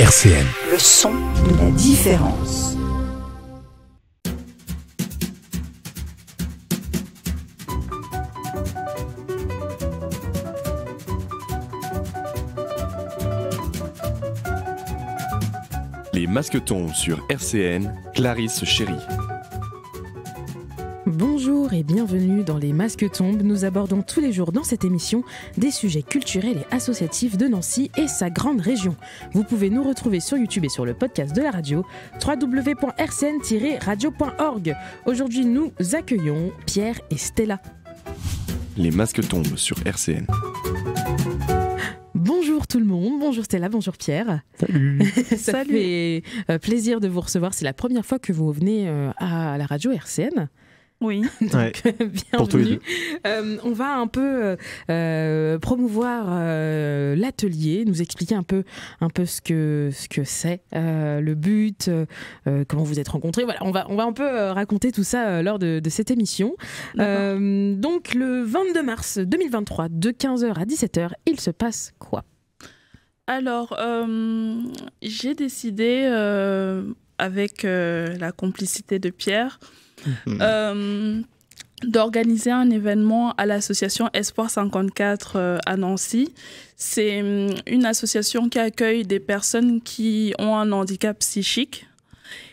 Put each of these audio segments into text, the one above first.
RCN. Le son de la différence. Les masques tombent sur RCN, Clarisse Chéry. Bonjour et bienvenue dans Les Masques tombent. Nous abordons tous les jours dans cette émission des sujets culturels et associatifs de Nancy et sa grande région. Vous pouvez nous retrouver sur YouTube et sur le podcast de la radio www.rcn-radio.org. Aujourd'hui, nous accueillons Pierre et Stella. Les masques tombent sur RCN. Bonjour tout le monde, bonjour Stella, bonjour Pierre. Salut. Ça fait plaisir de vous recevoir. C'est la première fois que vous venez à la radio RCN. Oui. Donc, bienvenue. On va un peu promouvoir l'atelier, nous expliquer un peu ce que c'est, le but, comment vous êtes rencontrés. Voilà, on va un peu raconter tout ça lors de cette émission. Donc le 22 mars 2023, de 15h à 17h, il se passe quoi ? Alors, j'ai décidé, avec la complicité de Pierre, d'organiser un événement à l'association Espoir 54 à Nancy. C'est une association qui accueille des personnes qui ont un handicap psychique.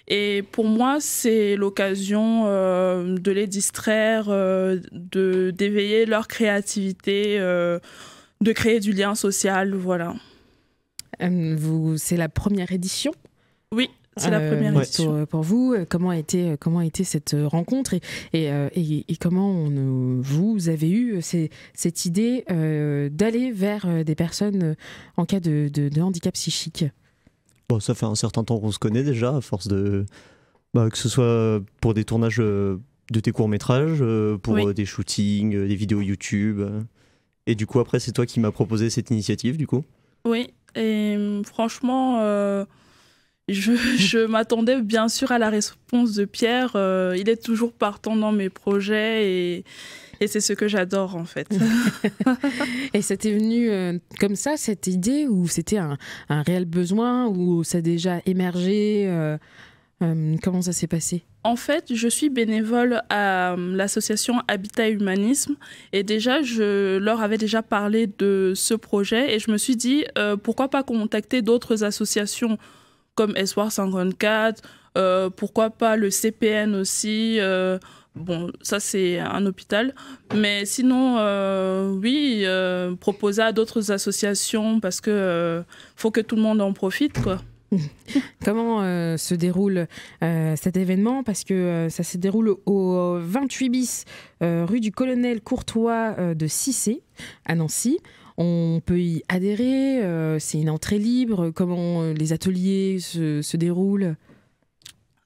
Et pour moi, c'est l'occasion de les distraire, d'éveiller leur créativité, de créer du lien social, voilà. C'est la première édition ? Oui. C'est la première édition. Pour vous, comment a été cette rencontre et comment vous avez eu cette idée d'aller vers des personnes en cas de handicap psychique ? Bon, ça fait un certain temps qu'on se connaît déjà, à force de... que ce soit pour des tournages de tes courts-métrages, pour des shootings, des vidéos YouTube. Et du coup, après, c'est toi qui m'as proposé cette initiative, du coup ? Oui, et franchement... Je m'attendais bien sûr à la réponse de Pierre. Il est toujours partant dans mes projets et c'est ce que j'adore en fait. Et ça t'est venu comme ça, cette idée, ou c'était un réel besoin, ou ça a déjà émergé comment ça s'est passé ? En fait, je suis bénévole à l'association Habitat Humanisme et déjà, je leur avais déjà parlé de ce projet et je me suis dit pourquoi pas contacter d'autres associations comme Espoir 54, pourquoi pas le CPN aussi. Bon, ça c'est un hôpital. Mais sinon, proposer à d'autres associations parce que faut que tout le monde en profite, quoi. Comment se déroule cet événement ? Parce que ça se déroule au 28 bis, rue du Colonel Courtois de Cissé, à Nancy. On peut y adhérer, c'est une entrée libre. Comment les ateliers se déroulent ?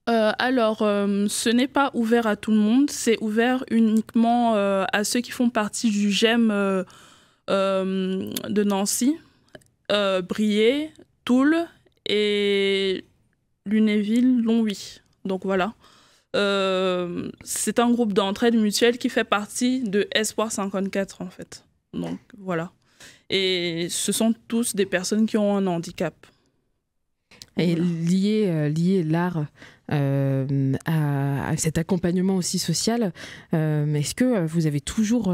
Alors, ce n'est pas ouvert à tout le monde, c'est ouvert uniquement à ceux qui font partie du GEM de Nancy, Briey, Toul et Lunéville, Longwy. Donc voilà. C'est un groupe d'entraide mutuelle qui fait partie de Espoir 54 en fait. Donc voilà. Et ce sont tous des personnes qui ont un handicap. Et lier l'art à cet accompagnement aussi social, est-ce que vous avez toujours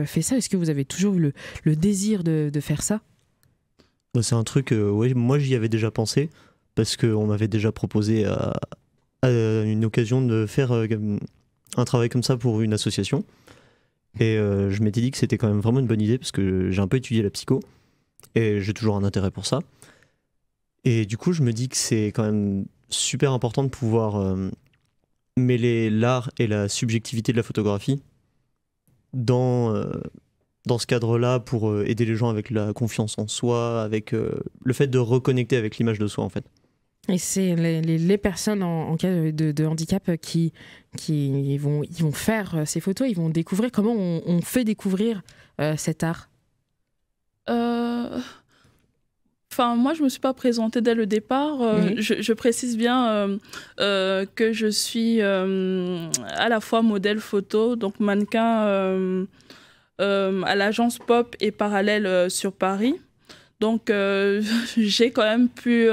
fait ça ? Est-ce que vous avez toujours eu le désir de faire ça ? C'est un truc, moi j'y avais déjà pensé, parce qu'on m'avait déjà proposé à une occasion de faire un travail comme ça pour une association. Et je m'étais dit que c'était quand même vraiment une bonne idée parce que j'ai un peu étudié la psycho et j'ai toujours un intérêt pour ça. Et du coup, je me dis que c'est quand même super important de pouvoir mêler l'art et la subjectivité de la photographie dans ce cadre-là pour aider les gens avec la confiance en soi, avec le fait de reconnecter avec l'image de soi en fait. Et c'est les personnes en cas de handicap qui vont faire ces photos, ils vont découvrir comment on fait découvrir cet art. Moi, je ne me suis pas présentée dès le départ. Je précise bien que je suis à la fois modèle photo, donc mannequin à l'agence Pop et Parallèle sur Paris. Donc, j'ai quand même pu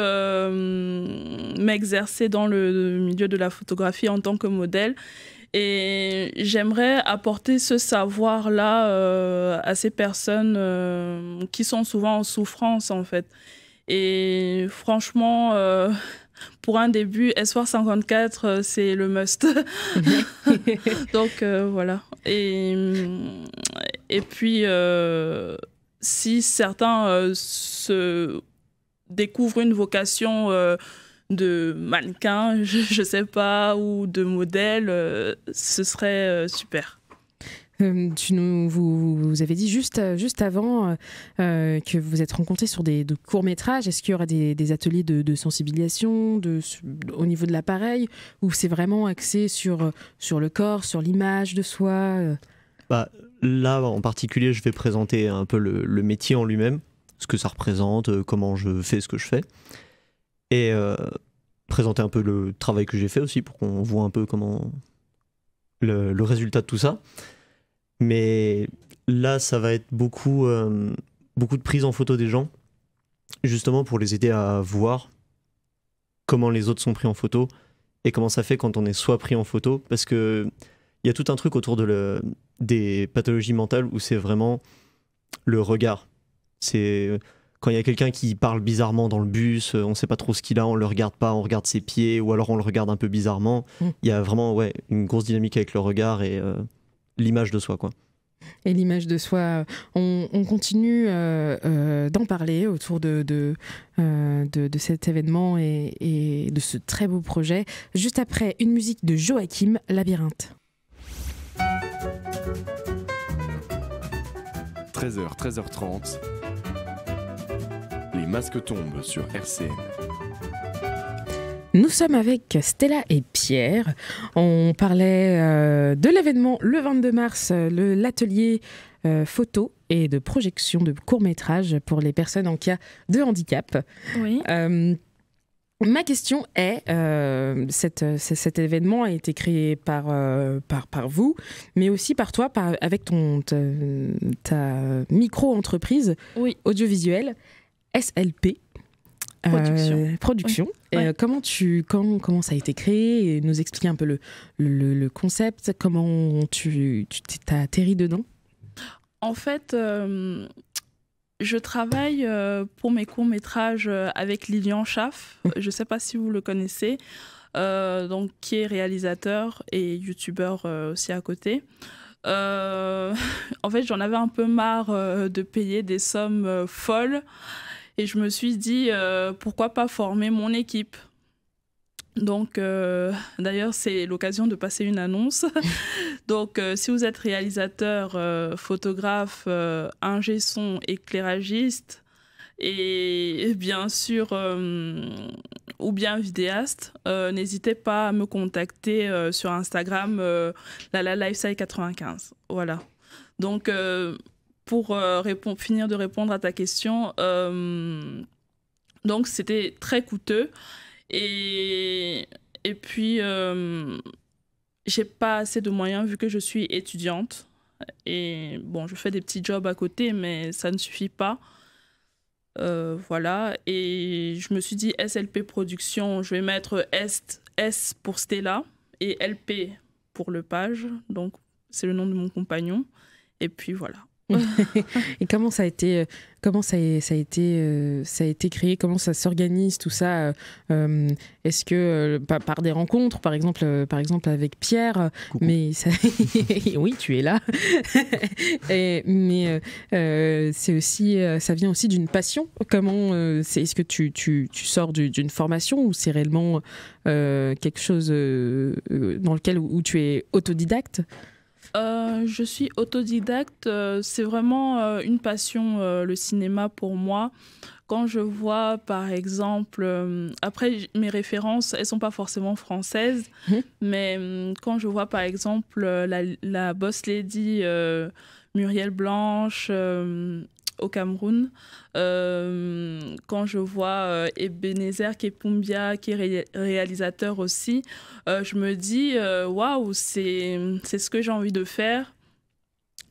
m'exercer dans le milieu de la photographie en tant que modèle. Et j'aimerais apporter ce savoir-là à ces personnes qui sont souvent en souffrance, en fait. Et franchement, pour un début, Espoir 54, c'est le must. Donc, voilà. Et puis... si certains se découvrent une vocation de mannequin, je sais pas, ou de modèle, ce serait super. Vous avez dit juste avant que vous vous êtes rencontrés sur de courts-métrages. Est-ce qu'il y aura des ateliers de sensibilisation au niveau de l'appareil, ou c'est vraiment axé sur le corps, sur l'image de soi Là, en particulier, je vais présenter un peu le métier en lui-même, ce que ça représente, comment je fais ce que je fais, et présenter un peu le travail que j'ai fait aussi, pour qu'on voit un peu comment le résultat de tout ça. Mais là, ça va être beaucoup de prise en photo des gens, justement pour les aider à voir comment les autres sont pris en photo, et comment ça fait quand on est soit pris en photo, parce que il y a tout un truc autour des pathologies mentales où c'est vraiment le regard. C'est quand il y a quelqu'un qui parle bizarrement dans le bus, on ne sait pas trop ce qu'il a, on ne le regarde pas, on regarde ses pieds, ou alors on le regarde un peu bizarrement. Il y a vraiment une grosse dynamique avec le regard et l'image de soi, quoi. Et l'image de soi, on continue d'en parler autour de cet événement et de ce très beau projet. Juste après, une musique de Joachim, Labyrinthe. 13h, 13h30, les masques tombent sur RCN. Nous sommes avec Stella et Pierre. On parlait de l'événement le 22 mars, l'atelier photo et de projection de courts-métrages pour les personnes en cas de handicap. Oui. Ma question est, cet événement a été créé par vous, mais aussi par toi, avec ta micro-entreprise audiovisuelle, SLP. Production. Oui. Et comment ça a été créé, et nous expliquer un peu le concept, comment tu t'as atterri dedans? En fait, je travaille pour mes courts-métrages avec Lilian Schaff. Je ne sais pas si vous le connaissez, donc, qui est réalisateur et youtubeur aussi à côté. En fait, j'en avais un peu marre de payer des sommes folles. Et je me suis dit, pourquoi pas former mon équipe? Donc, d'ailleurs, c'est l'occasion de passer une annonce. Donc, si vous êtes réalisateur, photographe, ingé son, éclairagiste, et bien sûr, ou bien vidéaste, n'hésitez pas à me contacter sur Instagram, LalaLifestyle95. Voilà. Donc, pour finir de répondre à ta question, donc c'était très coûteux et puis j'ai pas assez de moyens vu que je suis étudiante et bon, je fais des petits jobs à côté mais ça ne suffit pas. Voilà, et je me suis dit SLP Production, je vais mettre S pour Stella et LP pour le page, donc c'est le nom de mon compagnon et puis voilà. Et comment ça a été créé, comment ça s'organise tout ça, est-ce que par des rencontres par exemple avec Pierre? Coucou. Mais ça... oui, tu es là. Mais c'est aussi ça vient aussi d'une passion. Comment est-ce que tu sors d'une formation ou c'est réellement quelque chose dans lequel où tu es autodidacte? Je suis autodidacte, c'est vraiment une passion, le cinéma pour moi. Quand je vois par exemple, après mes références, elles ne sont pas forcément françaises, mais quand je vois par exemple la boss lady Muriel Blanche au Cameroun, quand je vois Ebenezer Kepumbia qui est réalisateur aussi, je me dis waouh, c'est ce que j'ai envie de faire.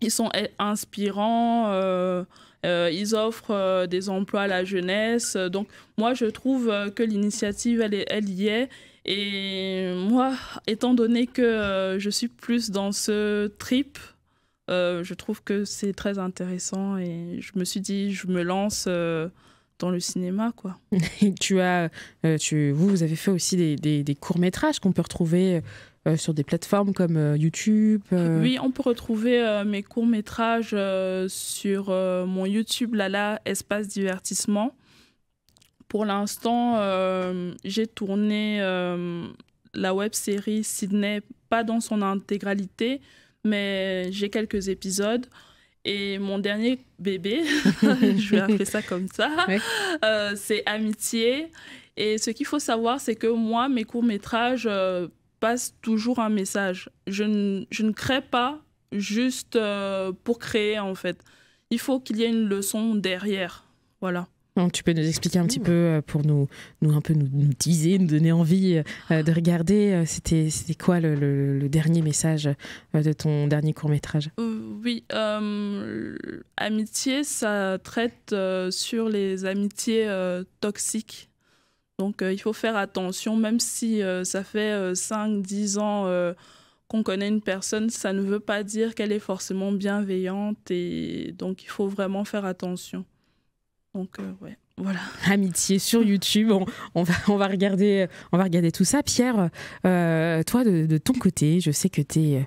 Ils sont inspirants, Ils offrent des emplois à la jeunesse. Donc, moi, je trouve que l'initiative, elle y est. Et moi, étant donné que je suis plus dans ce trip, je trouve que c'est très intéressant. Et je me suis dit, je me lance dans le cinéma, quoi. Vous avez fait aussi des courts-métrages qu'on peut retrouver sur des plateformes comme YouTube. Oui, on peut retrouver mes courts-métrages sur mon YouTube Lala Espace Divertissement. Pour l'instant, j'ai tourné la web-série Sydney, pas dans son intégralité, mais j'ai quelques épisodes. Et mon dernier bébé, je vais appeler ça comme ça, ouais. C'est Amitié. Et ce qu'il faut savoir, c'est que moi, mes courts-métrages passent toujours un message. Je ne crée pas juste pour créer, en fait. Il faut qu'il y ait une leçon derrière. Voilà. Tu peux nous expliquer un petit peu pour nous teaser, nous donner envie de regarder. C'était quoi le dernier message de ton dernier court-métrage ? Oui, Amitié, ça traite sur les amitiés toxiques. Donc, il faut faire attention, même si ça fait 5-10 ans qu'on connaît une personne, ça ne veut pas dire qu'elle est forcément bienveillante. Et donc, il faut vraiment faire attention. Donc, ouais, voilà. Amitié sur YouTube, on va regarder tout ça. Pierre, toi, de ton côté, je sais que t'es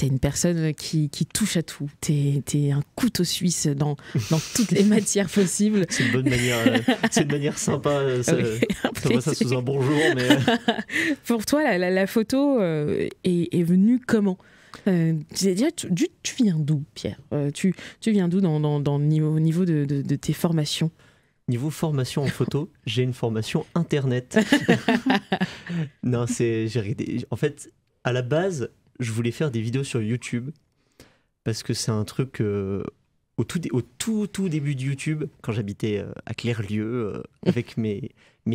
une personne qui touche à tout. T'es un couteau suisse dans toutes les matières possibles. C'est une bonne manière, c'est une manière sympa. Ça va ça sous un bonjour. Mais... Pour toi, la photo est venue comment ? Tu viens d'où, Pierre ? Tu viens d'où au niveau de tes formations ? Niveau formation en photo, j'ai une formation internet. Non, en fait, à la base, je voulais faire des vidéos sur YouTube parce que c'est un truc au tout début de YouTube, quand j'habitais à Clairlieu avec mes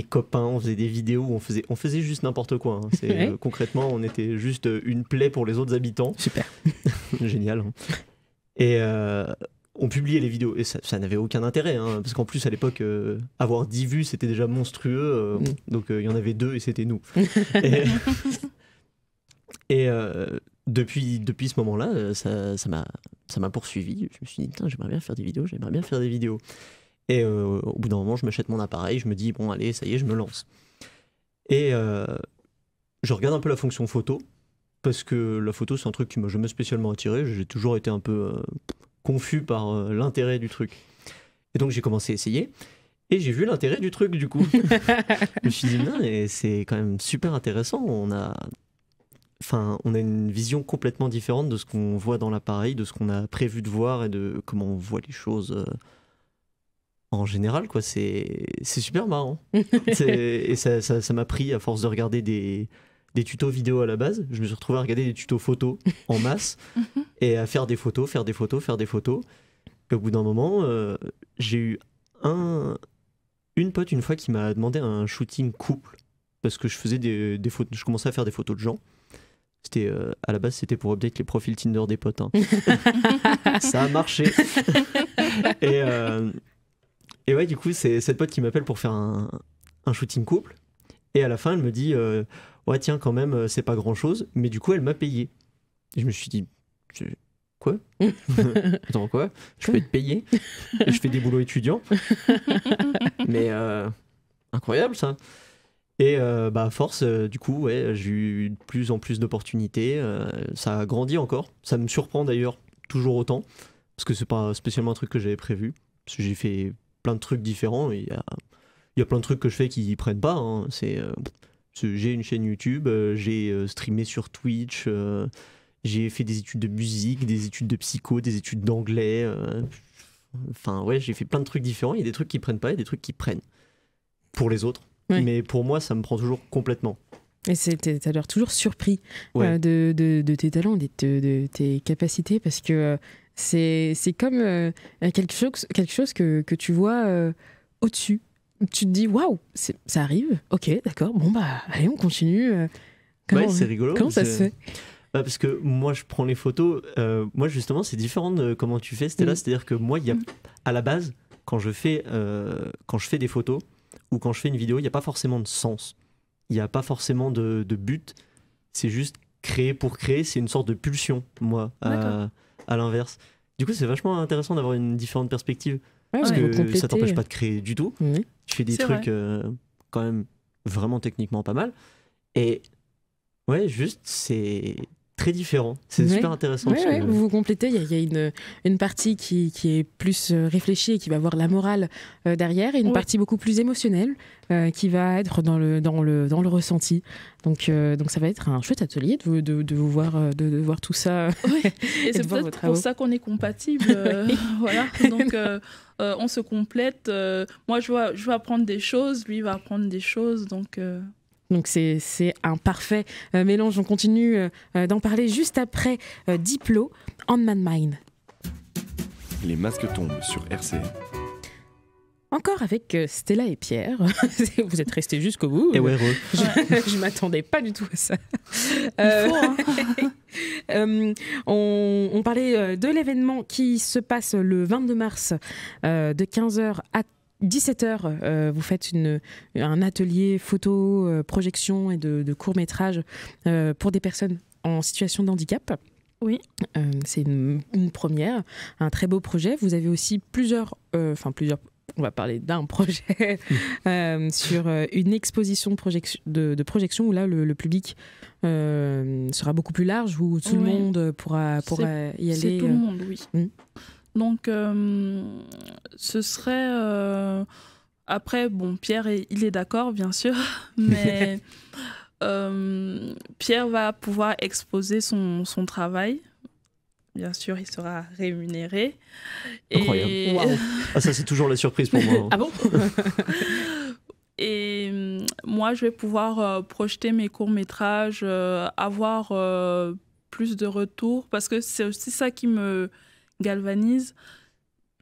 copains, on faisait des vidéos où on faisait juste n'importe quoi. Hein. Ouais. Concrètement, on était juste une plaie pour les autres habitants. Super. Génial. Hein. Et on publiait les vidéos et ça n'avait aucun intérêt, hein, parce qu'en plus à l'époque, avoir 10 vues, c'était déjà monstrueux. Donc il y en avait 2 et c'était nous. Et depuis ce moment-là, ça m'a poursuivi. Je me suis dit, putain, j'aimerais bien faire des vidéos. Et au bout d'un moment, je m'achète mon appareil, je me dis, bon, allez, ça y est, je me lance. Et je regarde un peu la fonction photo, parce que la photo, c'est un truc qui m'a jamais spécialement attiré. J'ai toujours été un peu confus par l'intérêt du truc. Et donc, j'ai commencé à essayer. Et j'ai vu l'intérêt du truc, du coup. Je me suis dit, non, mais c'est quand même super intéressant. On a une vision complètement différente de ce qu'on voit dans l'appareil, de ce qu'on a prévu de voir et de comment on voit les choses en général, quoi. C'est super marrant. Et ça m'a pris, à force de regarder des tutos vidéo à la base, je me suis retrouvé à regarder des tutos photos en masse et à faire des photos. Et au bout d'un moment, j'ai eu une pote une fois qui m'a demandé un shooting couple parce que je faisais des photos, je commençais à faire des photos de gens. À la base, c'était pour update les profils Tinder des potes. Hein. Ça a marché. Et ouais, du coup, c'est cette pote qui m'appelle pour faire un shooting couple. Et à la fin, elle me dit ouais, tiens, quand même, c'est pas grand-chose. Mais du coup, elle m'a payé. Et je me suis dit quoi ? Attends, quoi ? Je peux être payé ? Je fais des boulots étudiants. Mais incroyable, ça. Et à force, du coup, ouais, j'ai eu de plus en plus d'opportunités. Ça a grandi encore. Ça me surprend d'ailleurs toujours autant. Parce que c'est pas spécialement un truc que j'avais prévu. Parce que j'ai fait plein de trucs différents. Il y a plein de trucs que je fais qui prennent pas. Hein. J'ai une chaîne YouTube, j'ai streamé sur Twitch, j'ai fait des études de musique, des études de psycho, des études d'anglais. Enfin, ouais, j'ai fait plein de trucs différents. Il y a des trucs qui prennent pas et des trucs qui prennent pour les autres. Oui. Mais pour moi, ça me prend toujours complètement. Et t'as l'air toujours surpris de tes talents, de tes capacités, parce que c'est comme quelque chose que tu vois au-dessus. Tu te dis, waouh, ça arrive, ok, d'accord, bon, allez, on continue. Ouais, c'est rigolo. Comment ça se fait ? Parce que moi, je prends les photos. Moi, justement, c'est différent de comment tu fais, Stella. C'est-à-dire que moi, à la base, quand je fais des photos ou quand je fais une vidéo, il n'y a pas forcément de sens. Il n'y a pas forcément de but. C'est juste créer pour créer. C'est une sorte de pulsion, moi, à l'inverse. Du coup, c'est vachement intéressant d'avoir une différente perspective. Parce que ça t'empêche pas de créer du tout. Tu fais des trucs quand même vraiment techniquement pas mal. Et ouais, juste, c'est très différent. C'est super intéressant. Vous vous complétez. Il y a une partie qui est plus réfléchie et qui va avoir la morale derrière, et une partie beaucoup plus émotionnelle qui va être dans le ressenti. Donc ça va être un chouette atelier de vous voir, de voir tout ça. Et c'est peut-être pour ça qu'on est compatibles. Voilà. Donc on se complète. Moi, je vais apprendre des choses, lui va apprendre des choses. Donc c'est un parfait mélange. On continue d'en parler juste après Diplo, On My Mind. Les masques tombent sur RCN. Encore avec Stella et Pierre. Vous êtes restés jusqu'au bout. Et ouais, je m'attendais pas du tout à ça. On parlait de l'événement qui se passe le 22 mars de 15h à 17h, vous faites un atelier photo, projection et de court-métrage pour des personnes en situation de handicap. Oui. C'est une première, un très beau projet. Vous avez aussi plusieurs, on va parler d'un projet sur une exposition de projection où là le public sera beaucoup plus large, où tout le monde pourra y aller. C'est tout le monde, oui. Donc, ce serait... Après, bon, Pierre, il est d'accord, bien sûr, mais Pierre va pouvoir exposer son travail. Bien sûr, il sera rémunéré. Incroyable. Wow. Ah, ça, c'est toujours la surprise pour moi. Ah bon? Et moi, je vais pouvoir projeter mes courts-métrages, avoir plus de retours, parce que c'est aussi ça qui me galvanise,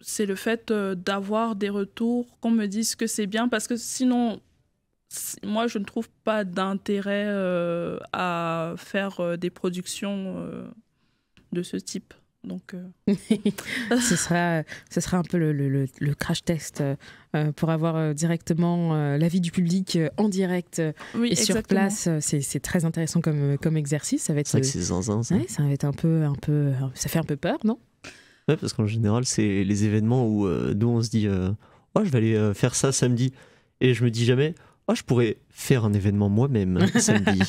c'est le fait d'avoir des retours, qu'on me dise que c'est bien, parce que sinon, moi, je ne trouve pas d'intérêt à faire des productions de ce type. Donc, ce sera un peu le crash test pour avoir directement l'avis du public en direct et sur place. C'est très intéressant comme exercice. Ça va être, c'est vrai que c'est zinzin, ça. Ouais, ça va être un peu, ça fait un peu peur, non? Ouais, parce qu'en général, c'est les événements où nous on se dit oh, je vais aller faire ça samedi. Et je me dis jamais oh, je pourrais faire un événement moi-même samedi.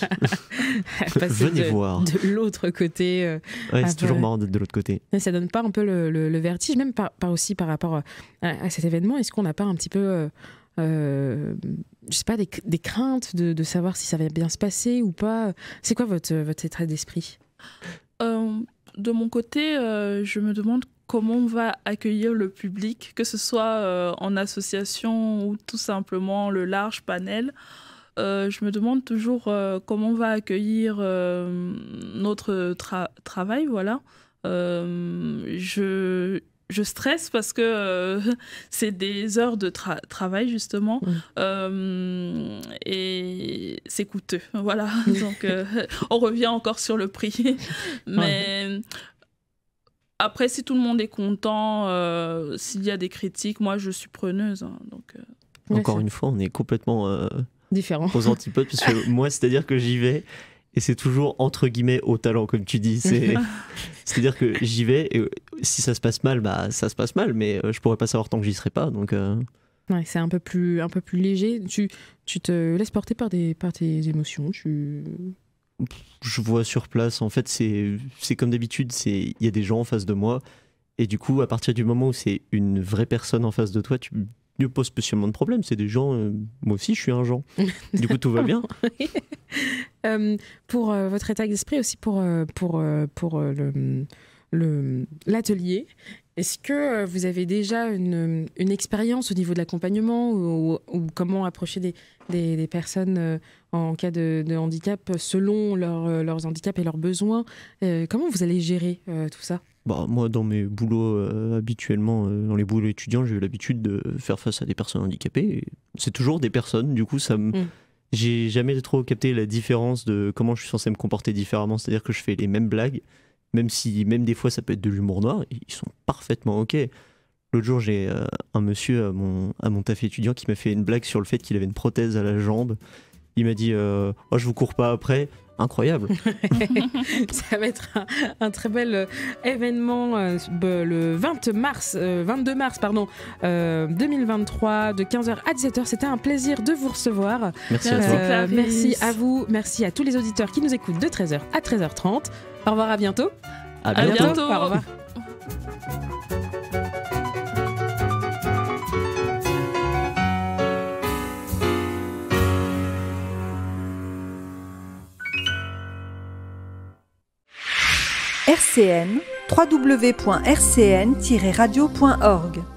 Venez voir. De l'autre côté. C'est toujours marrant d'être de l'autre côté. Ça donne pas un peu le vertige, même aussi par rapport à cet événement? Est-ce qu'on n'a pas un petit peu, je sais pas, des craintes de savoir si ça va bien se passer ou pas? C'est quoi votre état d'esprit? De mon côté, je me demande comment on va accueillir le public, que ce soit en association ou tout simplement le large panel. Je me demande toujours comment on va accueillir notre travail, voilà. Je stresse parce que c'est des heures de travail, justement, et c'est coûteux, voilà. Donc, on revient encore sur le prix. Mais après, si tout le monde est content, s'il y a des critiques, moi, je suis preneuse. Hein, donc, encore une fois, on est complètement différent aux antipodes, parce que moi, c'est-à-dire que j'y vais, et c'est toujours entre guillemets au talent, comme tu dis. C'est-à-dire que j'y vais, et si ça se passe mal, bah ça se passe mal, mais je pourrais pas savoir tant que j'y serai pas. Donc, ouais, c'est un peu plus léger. Tu te laisses porter par tes émotions. Je vois sur place. En fait, c'est comme d'habitude. Il y a des gens en face de moi, et du coup, à partir du moment où c'est une vraie personne en face de toi, tu ne poses spécialement de problème. C'est des gens. Moi aussi, je suis un gens. Du coup, tout va bien. Pour votre état d'esprit aussi, pour l'atelier, est-ce que vous avez déjà une expérience au niveau de l'accompagnement ou comment approcher des personnes en cas de handicap selon leurs handicaps et leurs besoins? Comment vous allez gérer tout ça? Bah, moi, dans mes boulots habituellement, dans les boulots étudiants, j'ai eu l'habitude de faire face à des personnes handicapées. Et c'est toujours des personnes, du coup, j'ai jamais trop capté la différence de comment je suis censé me comporter différemment. C'est-à-dire que je fais les mêmes blagues, même des fois ça peut être de l'humour noir, ils sont parfaitement ok. L'autre jour, j'ai un monsieur à mon taf étudiant qui m'a fait une blague sur le fait qu'il avait une prothèse à la jambe. Il m'a dit oh, je vous cours pas après. Incroyable. Ça va être un très bel événement le 22 mars 2023 de 15h à 17h. C'était un plaisir de vous recevoir. Merci à toi. Merci à vous, merci à tous les auditeurs qui nous écoutent de 13h à 13h30. Au revoir, à bientôt. À bientôt. Au revoir. RCN, www.rcn-radio.org